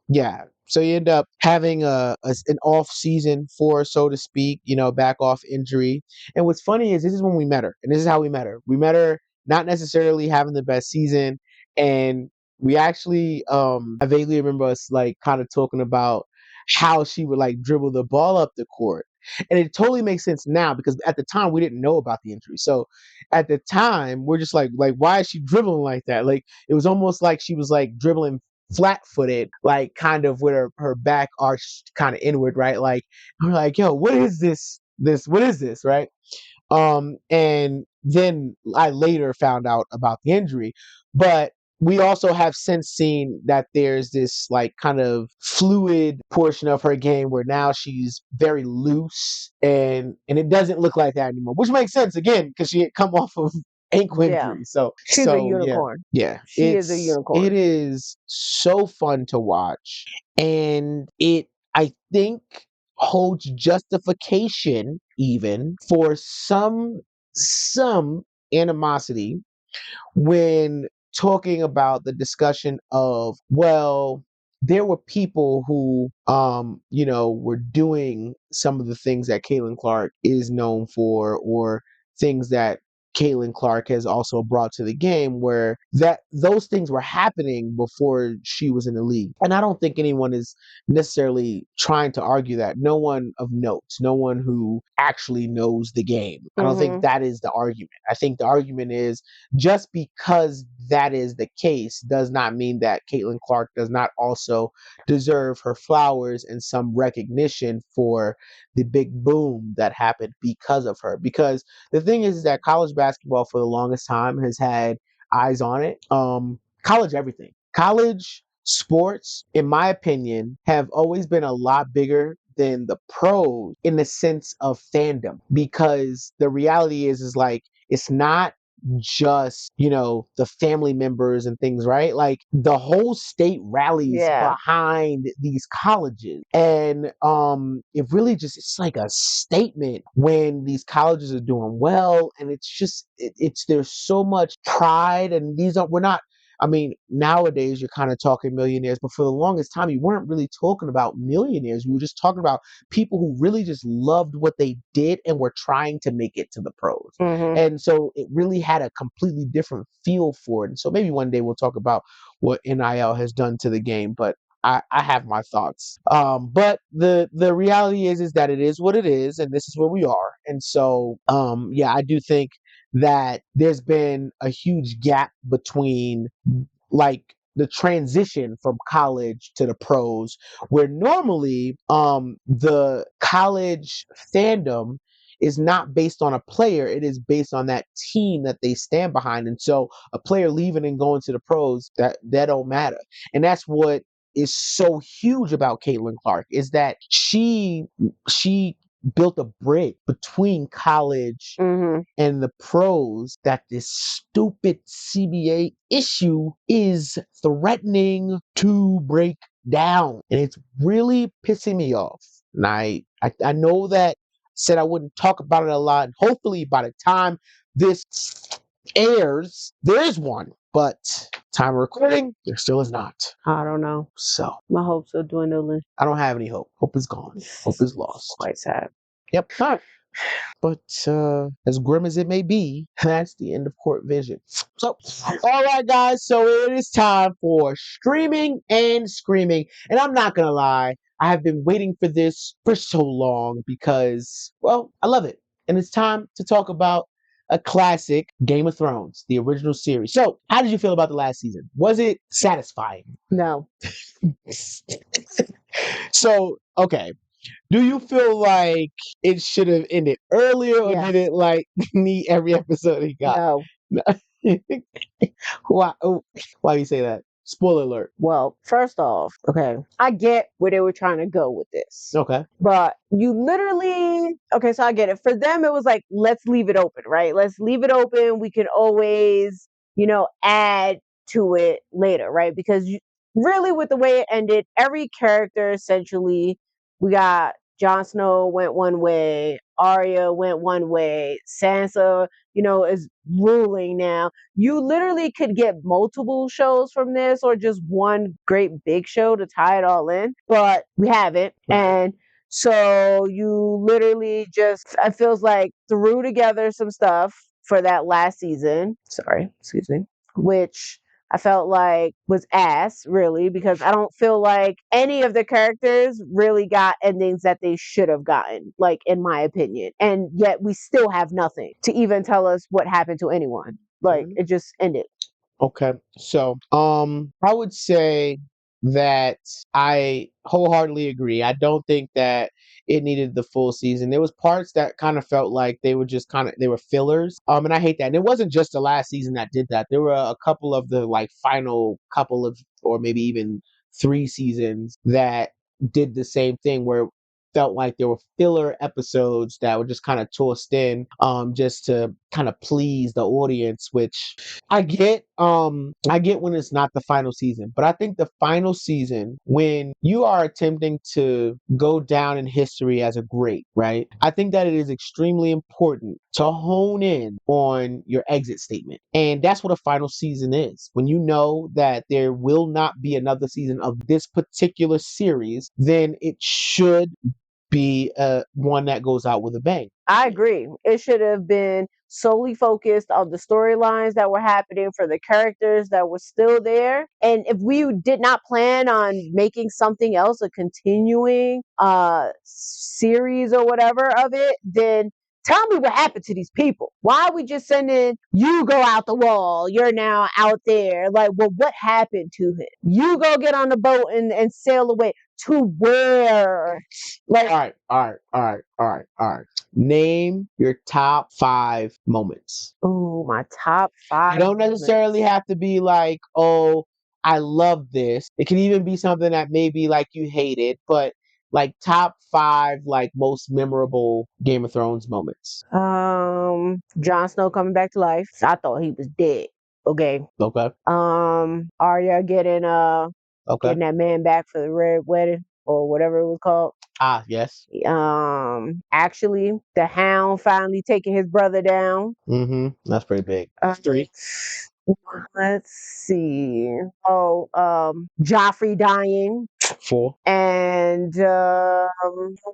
yeah. So you end up having an off season for her, so to speak, back off injury. And what's funny is this is when we met her, and this is how we met her. We met her not necessarily having the best season, and we actually I vaguely remember us like kind of talking about how she would like dribble the ball up the court. And it totally makes sense now, because at the time we didn't know about the injury. So at the time we're just like why is she dribbling like that? Like it was almost like she was like dribbling flat-footed, like kind of with her back arched kind of inward, right? Like we're like, yo, what is what is this, right? And then I later found out about the injury, but we also have since seen that there's this like kind of fluid portion of her game where now she's very loose, and it doesn't look like that anymore, which makes sense again because she had come off of ankle Yeah. injury. So She's a yeah, unicorn. yeah, She is a unicorn. it is so fun to watch, and it I think holds justification even for some animosity when talking about the discussion of, well, there were people who were doing some of the things that Caitlin Clark is known for, or things that Caitlin Clark has also brought to the game, where that those things were happening before she was in the league. And I don't think anyone is necessarily trying to argue that. No one of note, no one who actually knows the game. I don't think that is the argument. I think the argument is just because that is the case does not mean that Caitlin Clark does not also deserve her flowers and some recognition for the big boom that happened because of her. Because the thing is that college basketball for the longest time has had eyes on it. College everything. College sports, in my opinion, have always been a lot bigger than the pros in the sense of fandom, because the reality is like it's not just the family members and things, right? Like the whole state rallies behind these colleges, and it really just it's like a statement when these colleges are doing well, and it's just it's there's so much pride, and we're not I mean, nowadays you're kind of talking millionaires, but for the longest time, you weren't really talking about millionaires. You were just talking about people who really just loved what they did and were trying to make it to the pros. And so it really had a completely different feel for it. And so maybe one day we'll talk about what NIL has done to the game, but I have my thoughts. But the reality is that it is what it is, and this is where we are. And so yeah, I do think that there's been a huge gap between like the transition from college to the pros, where normally the college fandom is not based on a player, it is based on that team that they stand behind. And so a player leaving and going to the pros, that don't matter. And that's what is so huge about Caitlin Clark, is that she built a bridge between college and the pros that this stupid CBA issue is threatening to break down. And it's really pissing me off. And I know that said I wouldn't talk about it a lot. And hopefully by the time this airs, there is one. But time of recording, there still is not. I don't know. So My hopes are dwindling. I don't have any hope. Hope is gone. Hope is lost. Quite sad. Yep. All right. But as grim as it may be, that's the end of Court Vision. So, all right, guys. So it is time for streaming and screaming. And I'm not going to lie, I have been waiting for this for so long because, well, I love it. And it's time to talk about a classic, Game of Thrones, the original series. So, how did you feel about the last season? Was it satisfying? No. So, okay. Do you feel like it should have ended earlier, or Yes. did it like need every episode he got? No. Why you say that? Spoiler alert. Well, first off, okay, I get where they were trying to go with this. Okay. But you literally, okay, so I get it. For them, it was like, let's leave it open, right? Let's leave it open. We can always, add to it later, right? Because really, with the way it ended, every character essentially, we got Jon Snow went one way, Arya went one way, Sansa, is ruling now. You literally could get multiple shows from this or just one great big show to tie it all in, but we haven't. And so you literally just, it feels like, threw together some stuff for that last season. Sorry, excuse me. Which I felt like was ass, really, because I don't feel like any of the characters really got endings that they should have gotten, like, in my opinion. And yet we still have nothing to even tell us what happened to anyone. Like, it just ended. Okay. So, I would say that I wholeheartedly agree. I don't think that it needed the full season. There was parts that kind of felt like they were just they were fillers. And I hate that. And it wasn't just the last season that did that. There were a couple of the like final couple of, or maybe even 3 seasons that did the same thing, where it felt like there were filler episodes that were just kind of tossed in just to kind of please the audience, which I get when it's not the final season, but I think the final season, when you are attempting to go down in history as a great, right? I think that it is extremely important to hone in on your exit statement. And that's what a final season is. When you know that there will not be another season of this particular series, then it should be one that goes out with a bang. I agree. It should have been solely focused on the storylines that were happening for the characters that were still there. And if we did not plan on making something else, a continuing series or whatever of it, then tell me what happened to these people. Why are we just sending you go out the wall? You're now out there. Like, well, what happened to him? You go get on the boat and sail away. To where? Like, All right. Name your top 5 moments. oh, my top 5. It don't necessarily have to be like, oh, I love this. It can even be something that maybe like you hated, but like top 5 like most memorable Game of Thrones moments. Jon Snow coming back to life. I thought he was dead. Okay. Okay. Arya getting Okay. that man back for the red wedding or whatever it was called. Ah, yes. Actually, the Hound finally taking his brother down. That's pretty big. 3. Let's see. Oh, Joffrey dying. 4. And I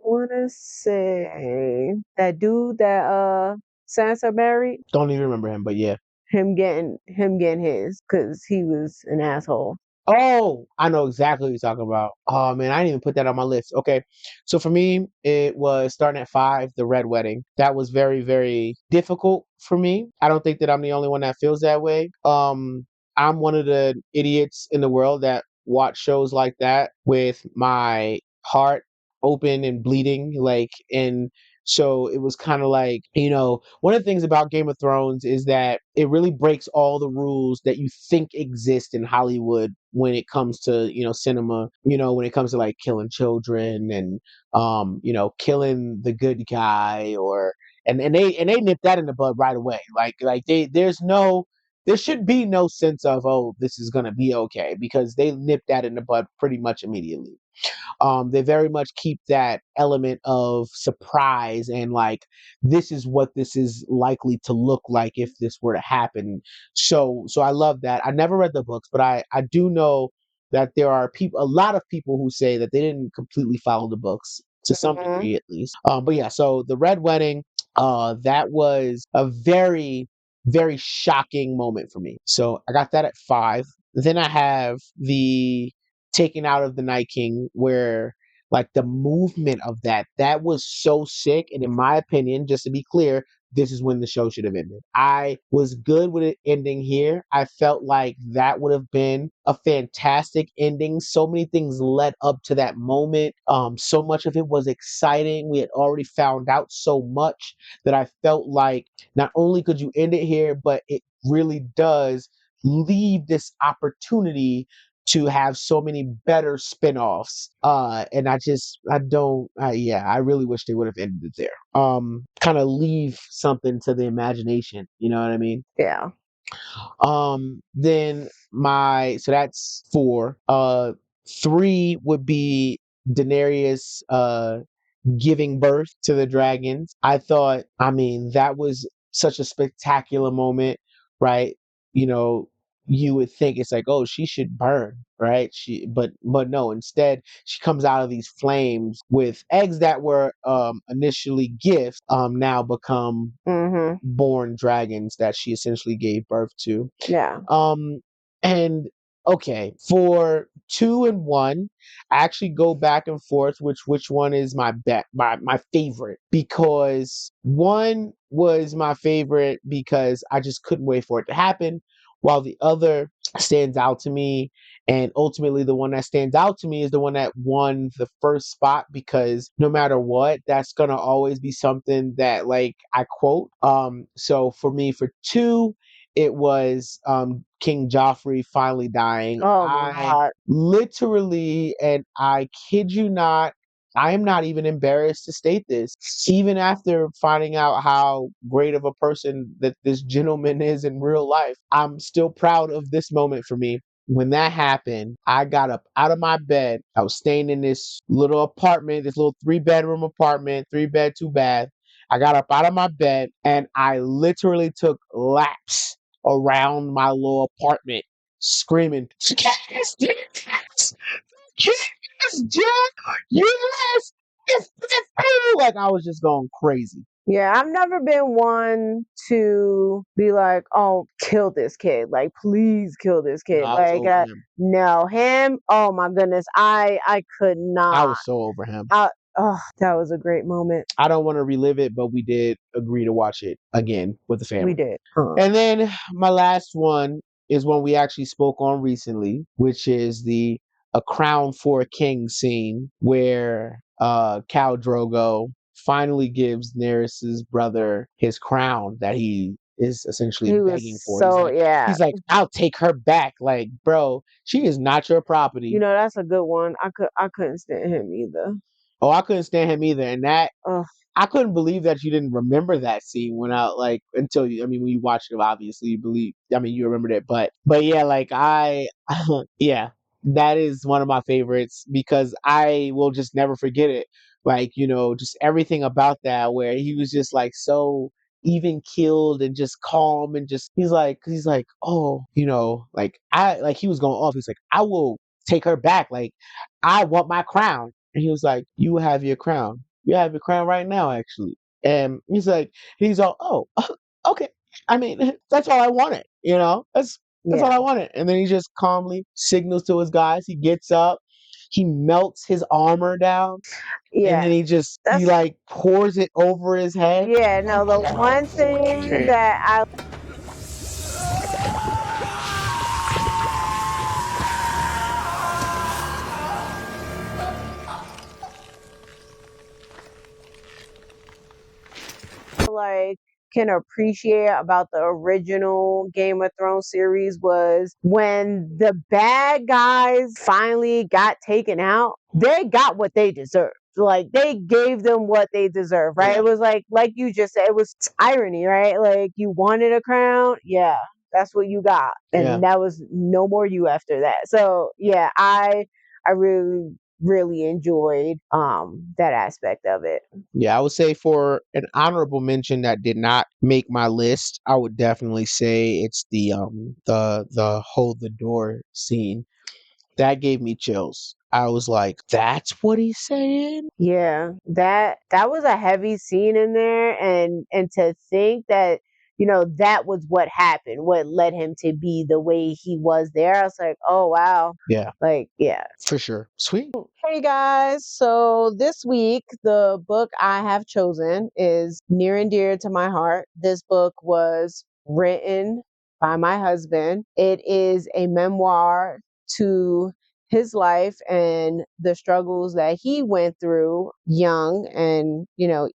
wanna say that dude that Sansa married, Don't even remember him, but yeah. him getting his because he was an asshole. Oh, I know exactly what you're talking about. Oh man, I didn't even put that on my list. Okay. So for me, it was starting at 5, the red wedding. That was very, very difficult for me. I don't think that I'm the only one that feels that way. I'm one of the idiots in the world that watch shows like that with my heart open and bleeding, like, and so it was kind of like, one of the things about Game of Thrones is that it really breaks all the rules that you think exist in Hollywood when it comes to, cinema, when it comes to like killing children and, killing the good guy or, and they nip that in the bud right away. Like there should be no sense of, oh, this is going to be okay, because they nip that in the bud pretty much immediately. They very much keep that element of surprise and like, this is what this is likely to look like if this were to happen. So I love that. I never read the books, but I do know that there are a lot of people who say that they didn't completely follow the books to some Mhm. degree at least. But yeah, so the red wedding, that was a very, very shocking moment for me. So I got that at 5. Then I have the taken out of the Night King, where like the movement of that was so sick. And in my opinion, just to be clear, this is when the show should have ended. I was good with it ending here. I felt like that would have been a fantastic ending. So many things led up to that moment. So much of it was exciting. We had already found out so much that I felt like not only could you end it here, but it really does leave this opportunity to have so many better spin-offs. And I really wish they would have ended it there. Kind of leave something to the imagination, you know what I mean? Yeah. Then so that's 4. 3 would be Daenerys giving birth to the dragons. I mean, that was such a spectacular moment, right? You know, you would think it's like, oh, she should burn, right? But no, instead she comes out of these flames with eggs that were initially gifts, now become Mhm. born dragons that she essentially gave birth to. Yeah. Um, and okay, for 2 and 1, I actually go back and forth which one is my favorite, because 1 was my favorite because I just couldn't wait for it to happen, while the other stands out to me. And ultimately, the one that stands out to me is the one that won the first spot, because no matter what, that's gonna always be something that like I quote. So for me, for 2, it was King Joffrey finally dying. Oh my I God. literally, and I kid you not, I am not even embarrassed to state this. Even after finding out how great of a person that this gentleman is in real life, I'm still proud of this moment for me. When that happened, I got up out of my bed. I was staying in this little apartment, this little 3-bedroom apartment, 3-bed, 2-bath. I got up out of my bed and I literally took laps around my little apartment screaming, yes, yes, yes, Jack, yes, yes, yes, oh, like I was just going crazy. Yeah, I've never been one to be like, "Oh, kill this kid! Like, please kill this No, kid!" I was Like, over him. no, him. Oh my goodness, I could I not. was so over him. Oh, that was a great moment. I don't want to relive it, but we did agree to watch it again with the We family. did. And then my last one is one we actually spoke on recently, which is the A Crown for a King scene, where Khal Drogo finally gives Daenerys' brother his crown that he is essentially He was begging for. so yeah. He's like, I'll take her back. Like, bro, she is not your You property. know, that's a good one. I couldn't stand him either. Oh, I couldn't stand him either. And that Ugh. I couldn't believe that you didn't remember that scene when I like until you. I mean, when you watched it, obviously you believe. I mean, you remembered it, but yeah, like yeah, that is one of my favorites because I will just never forget it. Like just everything about that, where he was just like so even keeled and just calm and just he's like, oh, like he was going off. He's like, I will take her back. Like, I want my crown. And he was like, you have your crown. You have your crown right now, actually. And he's all, oh, okay. I mean, that's all I wanted, that's all Yeah. I wanted. And then he just calmly signals to his guys. He gets up, he melts his armor down, and Yeah. then he That's like pours it over his head. yeah, no, the one thing that I like can appreciate about the original Game of Thrones series was when the bad guys finally got taken out, they got what they deserved. Like they gave them what they deserve, right? Yeah. It was like you just said, it was irony, right? Like you wanted a crown, yeah, that's what you got. Yeah. And that was no more you after that. So yeah, I really enjoyed that aspect of it. Yeah, I would say for an honorable mention that did not make my list, I would definitely say it's the hold the door scene. That gave me chills. I was like, that's what he's saying? Yeah, that was a heavy scene in there, and to think that that was what happened, what led him to be the way he was there. I was like, oh wow, Yeah, like yeah. for sure. Sweet. Hey guys, so this week the book I have chosen is near and dear to my heart. This book was written by my husband. It is a memoir to his life and the struggles that he went through young and,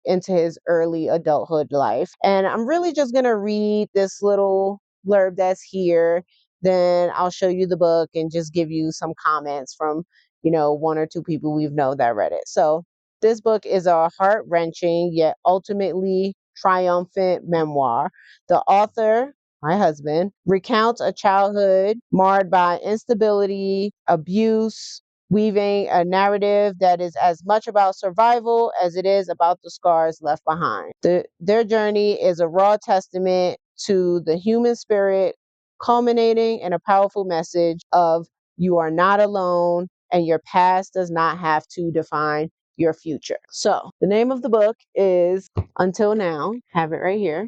into his early adulthood life. And I'm really just going to read this little blurb that's here. Then I'll show you the book and just give you some comments from one or two people we've known that read it. So this book is a heart-wrenching yet ultimately triumphant memoir. The author, my husband, recounts a childhood marred by instability, abuse, weaving a narrative that is as much about survival as it is about the scars left behind. Their journey is a raw testament to the human spirit, culminating in a powerful message of you are not alone and your past does not have to define your future. So, the name of the book is Until Now. Have it right here.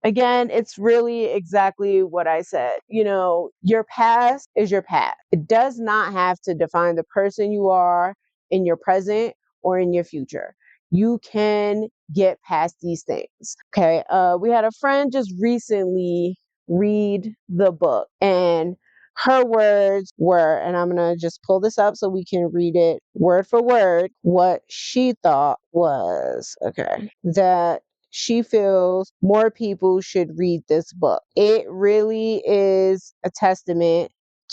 Again, it's really exactly what I said. Your past is your past. It does not have to define the person you are in your present or in your future. You can get past these things. Okay. We had a friend just recently read the book, and her words were, and I'm going to just pull this up so we can read it word for word, what she thought was, that she feels more people should read this book. It really is a testament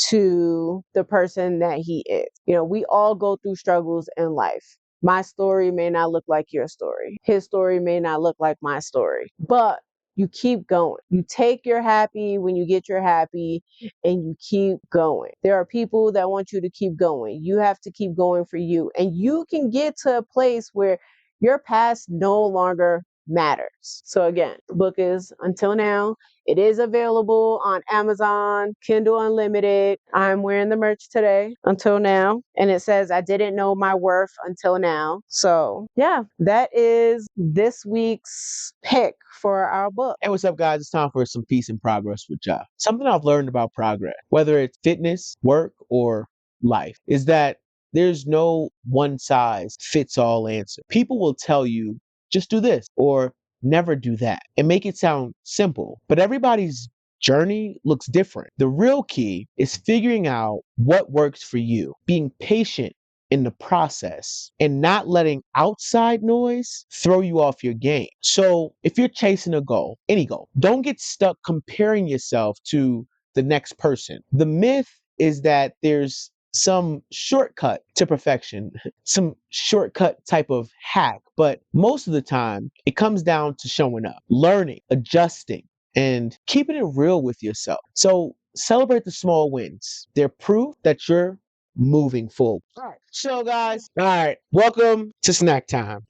to the person that he is. We all go through struggles in life. My story may not look like your story. His story may not look like my story, but you keep going. You take your happy when you get your happy and you keep going. There are people that want you to keep going. You have to keep going for you. And you can get to a place where your past no longer matters. So again, the book is Until Now. It is available on Amazon, Kindle Unlimited. I'm wearing the merch today, Until Now. And it says, I didn't know my worth until now. So yeah, that is this week's pick for our book. Hey, what's up, guys? It's time for some peace and progress with Ja. Something I've learned about progress, whether it's fitness, work, or life, is that there's no one size fits all answer. People will tell you, just do this or never do that and make it sound simple, but everybody's journey looks different. The real key is figuring out what works for you, being patient in the process and not letting outside noise throw you off your game. So if you're chasing a goal, any goal, don't get stuck comparing yourself to the next person. The myth is that there's some shortcut to perfection, some shortcut type of hack, but most of the time it comes down to showing up, learning, adjusting, and keeping it real with yourself. So celebrate the small wins. They're proof that you're moving forward. All right. So, guys, all right, welcome to snack time.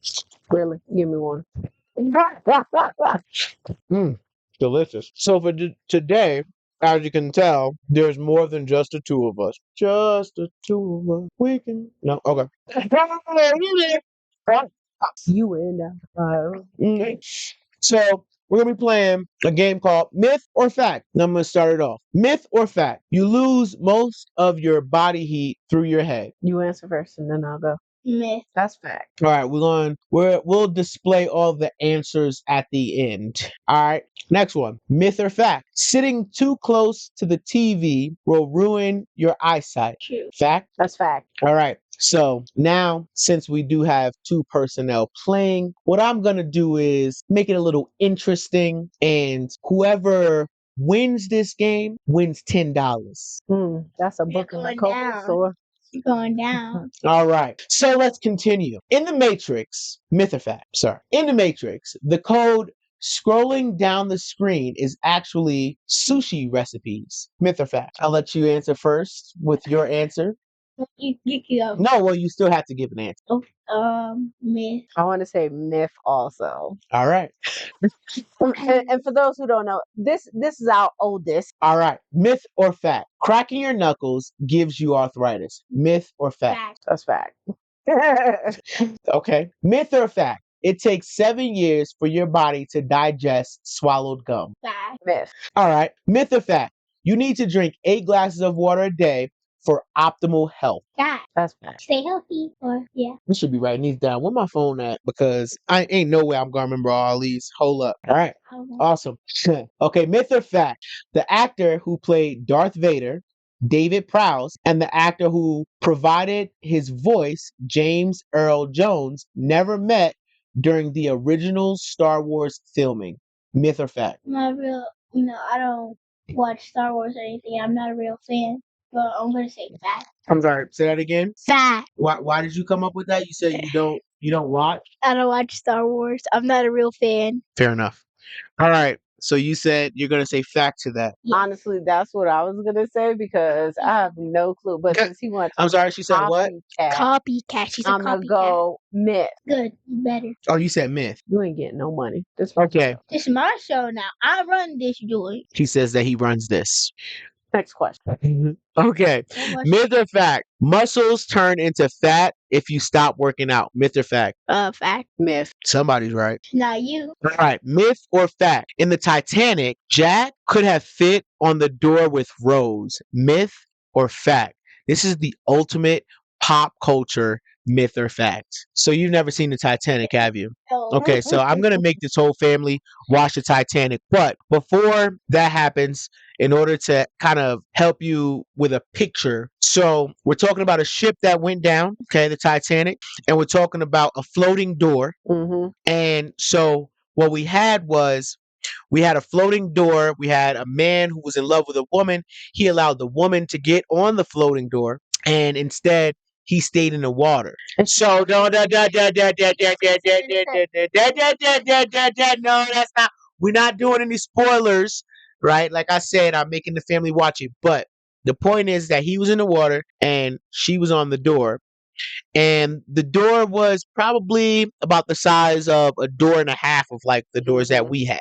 Really? Give me one. Delicious. So for today, as you can tell, there's more than just the two of us. Just the two of us. We can. No, okay. UNO. So we're gonna be playing a game called Myth or Fact. And I'm gonna start it off. Myth or fact? You lose most of your body heat through your head. You answer first, and then I'll go. Myth. That's fact. All right, we'll display all the answers at the end. All right, next one. Myth or fact? Sitting too close to the TV will ruin your eyesight. True. Fact? That's fact. All right. So now, since we do have two personnel playing, what I'm going to do is make it a little interesting. And whoever wins this game wins $10. That's a book in the going cold down. store. You're going down. All right. So let's continue. In the Matrix, myth or fact? Sorry. In the Matrix, the code scrolling down the screen is actually sushi recipes. Myth or fact? I'll let you answer first with your answer. You go. No, well, you still have to give an answer. Myth. I want to say myth also. All right. And for those who don't know, this is our oldest. All right. Myth or fact? Cracking your knuckles gives you arthritis. Myth or fact? Fact. That's fact. Okay. Myth or fact? It takes 7 years for your body to digest swallowed gum. Fact. Myth. All right. Myth or fact? You need to drink 8 glasses of water a day for optimal health. Fact. That's fact. Stay healthy. Or yeah. I should be writing these down. Where my phone at? Because I ain't no way I'm gonna remember all these. Hold up. All right. Awesome. Okay, myth or fact? The actor who played Darth Vader, David Prowse, and the actor who provided his voice, James Earl Jones, never met during the original Star Wars filming. Myth or fact? I'm not real. I don't watch Star Wars or anything. I'm not a real fan. But I'm gonna say fact. I'm sorry. Say that again. Fact. Why did you come up with that? You said you don't watch? I don't watch Star Wars. I'm not a real fan. Fair enough. All right. So you said you're gonna say fact to that. Yeah. Honestly, that's what I was gonna say because I have no clue. But Okay. since he wants I'm sorry. She said what? Copycat. She's a I'm gonna copycat. go myth. Good. You better. Oh, you said myth. You ain't getting no money. This Okay. This is my show now. I run this joint. He says that he runs this. next question. Okay. Myth or fact? Muscles turn into fat if you stop working out. Myth or fact? Fact. Myth. Somebody's right. Not you. All right. Myth or fact? In the Titanic, Jack could have fit on the door with Rose. Myth or fact? This is the ultimate pop culture myth or fact. So you've never seen the Titanic, have you? No. Okay, so I'm going to make this whole family watch the Titanic. But before that happens, in order to kind of help you with a picture, so we're talking about a ship that went down, okay, the Titanic, and we're talking about a floating door. Mm-hmm. And so what we had was we had a floating door. We had a man who was in love with a woman. He allowed the woman to get on the floating door, and instead he stayed in the water. So no, no, no, no, no, no, no, no, no, no, no, that's not. We're not doing any spoilers, right? Like I said, I'm making the family watch it. But the point is that he was in the water and she was on the door. And the door was probably about the size of a door and a half of like the doors that we have.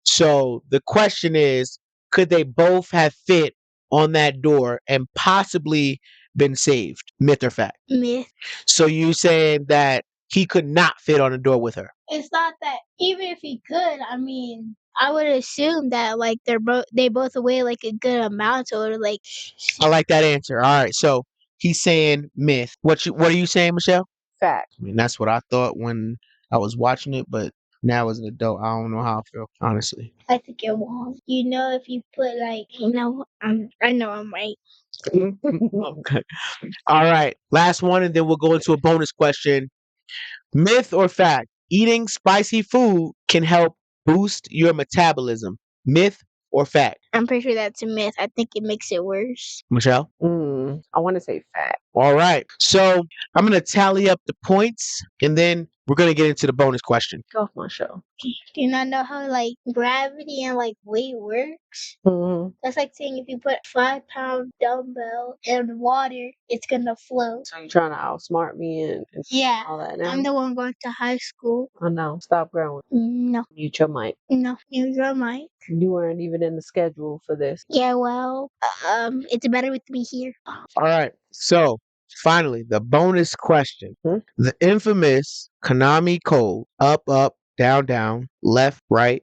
So the question is, could they both have fit on that door and possibly been saved? Myth or fact? Myth. So you saying that he could not fit on the door with her? It's not that. Even if he could, I mean, I would assume that like they both weigh like a good amount, or like. I like that answer. All right. So he's saying myth. What are you saying, Michelle? Fact. I mean, that's what I thought when I was watching it, but now as an adult, I don't know how I feel, honestly. I think you're wrong. If you put like, I know I'm right. Okay. All right. Last one, and then we'll go into a bonus question. Myth or fact? Eating spicy food can help boost your metabolism. Myth or fact? I'm pretty sure that's a myth. I think it makes it worse. Michelle? I want to say fact. All right. So I'm going to tally up the points, and then we're going to get into the bonus question. Get off my show. Do you not know how like gravity and like weight works? Mm-hmm. That's like saying if you put 5-pound dumbbell in water, it's gonna float. So you trying to outsmart me and Yeah, all that now? I'm the one going to high school. I know. Stop growing. No, Mute your mic. no, you're mic. You weren't even in the schedule for this. Yeah, well, it's better with me here. All right. So finally, the bonus question. Hmm? The infamous Konami code up, up, down, down, left, right,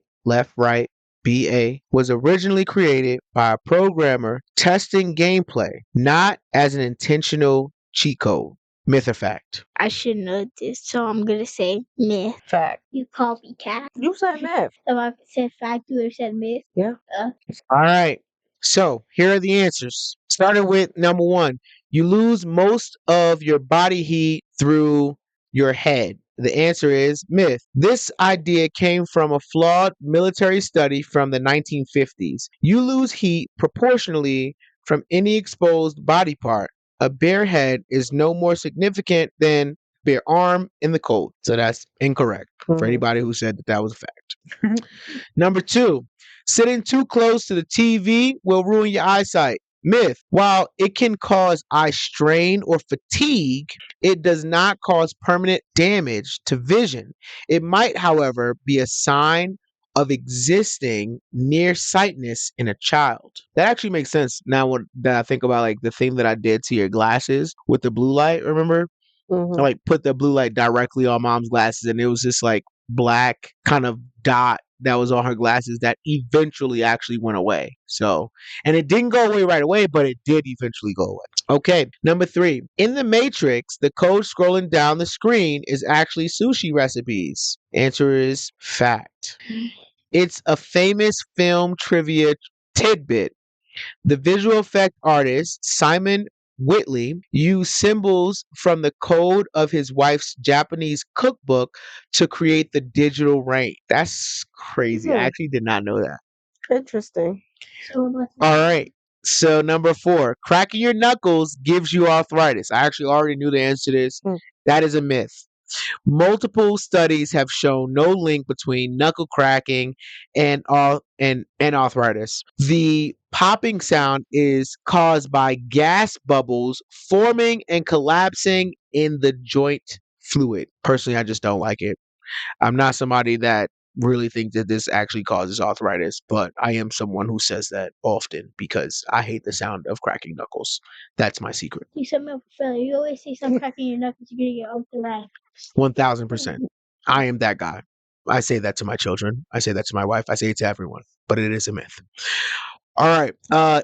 BA was originally created by a programmer testing gameplay, not as an intentional cheat code. Myth or fact? I should know this, so I'm gonna say myth. Fact. You call me cat. You said myth. If I said fact, you would have said myth. Yeah. All right. So here are the answers. Starting with number one, you lose most of your body heat through your head. The answer is myth. This idea came from a flawed military study from the 1950s. You lose heat proportionally from any exposed body part. A bare head is no more significant than bare arm in the cold. So that's incorrect for Mhm. anybody who said that that was a fact. Number two, sitting too close to the TV will ruin your eyesight. Myth. While it can cause eye strain or fatigue, it does not cause permanent damage to vision. It might, however, be a sign of existing nearsightedness in a child. That actually makes sense now that I think about like the thing that I did to your glasses with the blue light, remember? I like put the blue light directly on mom's glasses and it was this like black kind of dot that was on her glasses that eventually actually went away. So, and it didn't go away right away, but it did eventually go away. Okay, number three. In the Matrix, the code scrolling down the screen is actually sushi recipes. Answer is fact. It's a famous film trivia tidbit. The visual effect artist, Simon Whitley, used symbols from the code of his wife's Japanese cookbook to create the digital rain. That's crazy. I actually did not know that. Interesting. So what's All right. So number four, cracking your knuckles gives you arthritis. I actually already knew the answer to this. Hmm. That is a myth. Multiple studies have shown no link between knuckle cracking and arthritis. The popping sound is caused by gas bubbles forming and collapsing in the joint fluid. Personally, I just don't like it. I'm not somebody that really thinks that this actually causes arthritis, but I am someone who says that often because I hate the sound of cracking knuckles. That's my secret. you said milk fella? You always say something cracking your knuckles, you're gonna get arthritis. 1000%. I am that guy. I say that to my children. I say that to my wife. I say it to everyone, but it is a myth. All right.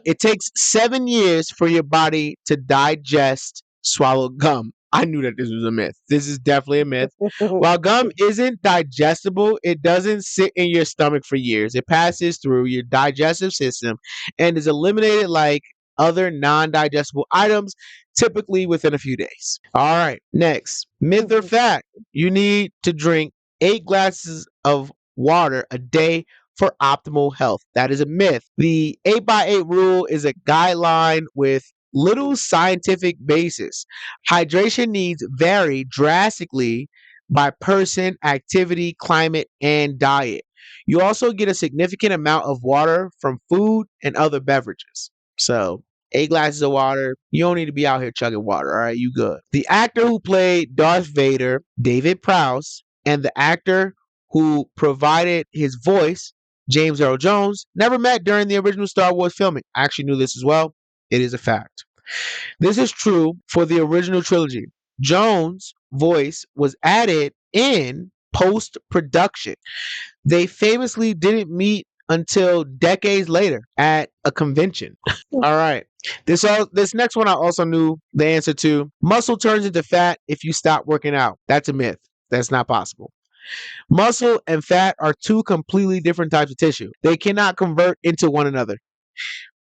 It takes 7 years for your body to digest swallowed gum. I knew that this was a myth. This is definitely a myth. While gum isn't digestible, it doesn't sit in your stomach for years. It passes through your digestive system and is eliminated like other non-digestible items, typically within a few days. All right, next. Myth or fact? You need to drink 8 glasses of water a day for optimal health. That is a myth. The 8x8 rule is a guideline with little scientific basis. Hydration needs vary drastically by person, activity, climate, and diet. You also get a significant amount of water from food and other beverages. So, 8 glasses of water. You don't need to be out here chugging water, all right? You good. The actor who played Darth Vader, David Prowse, and the actor who provided his voice, James Earl Jones, never met during the original Star Wars filming. I actually knew this as well. It is a fact. This is true for the original trilogy. Jones' voice was added in post production. They famously didn't meet until decades later at a convention. All right. This next one I also knew the answer to. Muscle turns into fat if you stop working out. That's a myth. That's not possible. Muscle and fat are two completely different types of tissue. They cannot convert into one another.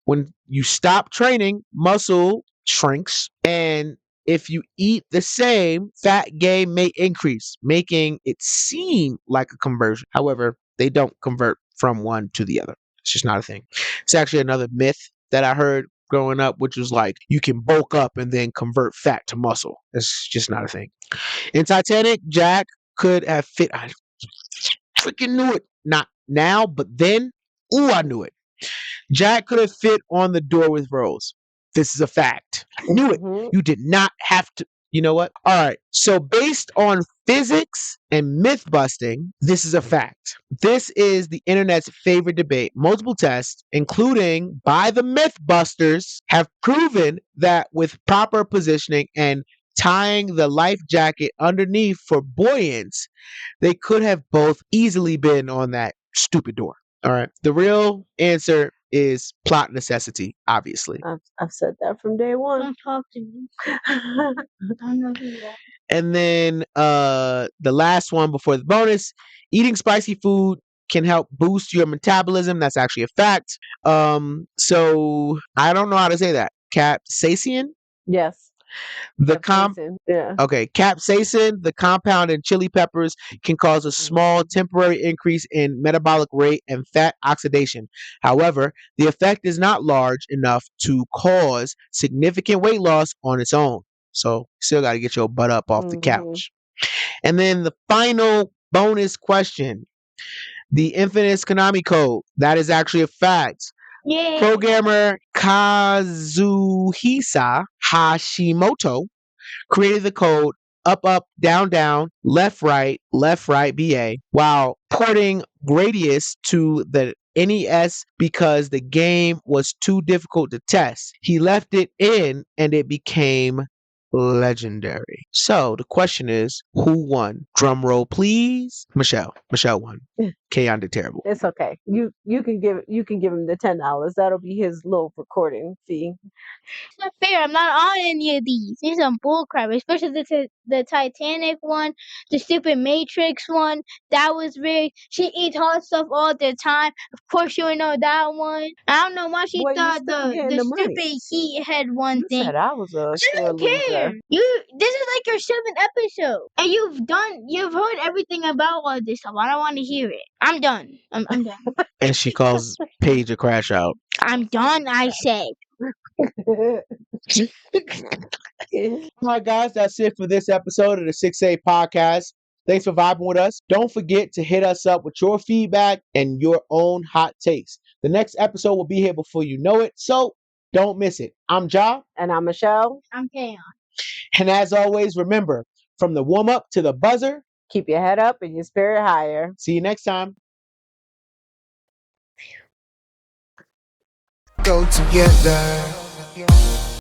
When you stop training, muscle shrinks, and if you eat the same, fat gain may increase, making it seem like a conversion. However, they don't convert from one to the other. It's just not a thing. It's actually another myth that I heard growing up, which was like you can bulk up and then convert fat to muscle. It's just not a thing. In Titanic, Jack could have fit. I freaking knew it. Not now, but then, ooh, I knew it. Jack could have fit on the door with Rose. This is a fact. I knew it. Mhm. You did not have to. You know what? All right. So, based on physics and myth busting, this is a fact. This is the internet's favorite debate. Multiple tests, including by the myth busters, have proven that with proper positioning and tying the life jacket underneath for buoyance, they could have both easily been on that stupid door. All right. The real answer is plot necessity, obviously. I've said that from day one. Don't talk to me. I don't know who you are. And then the last one before the bonus, eating spicy food can help boost your metabolism. That's actually a fact. So I don't know how to say that. Capsaicin? Yes. The Capsaicin, yeah. Okay, capsaicin, the compound in chili peppers, can cause a small temporary increase in metabolic rate and fat oxidation. However, the effect is not large enough to cause significant weight loss on its own. So, still got to get your butt up off the Mhm. couch. And then the final bonus question, the Infinite Konami code. That is actually a fact. Yeah. Programmer Kazuhisa Hashimoto created the code up, down, left, right, BA, while porting Gradius to the NES because the game was too difficult to test. He left it in and it became legendary. So the question is, who won? Drum roll, please. Michelle. Michelle won. Kayon did terrible. It's okay. You can give him the $10. That'll be his little recording fee. It's not fair. I'm not on any of these. These are bullcrap, especially the Titanic one, the stupid Matrix one. That was rigged. She eats hot stuff all the time. Of course, you would know that one. I don't know why she Boy, you thought still getting the the stupid money. heat head one You thing. said I was a I sure don't care. loser. This is like your 7th episode, and you've heard everything about all this stuff. I don't want to hear it. I'm done. I'm done. And she calls Paige a crash out. I'm done. I said. All right, guys, that's it for this episode of the 6A podcast. Thanks for vibing with us. Don't forget to hit us up with your feedback and your own hot takes. The next episode will be here before you know it, so don't miss it. I'm Ja. And I'm Michelle. I'm Kayon. And as always, remember, from the warm up to the buzzer, Keep your head up and your spirit higher. see you next time. Go together.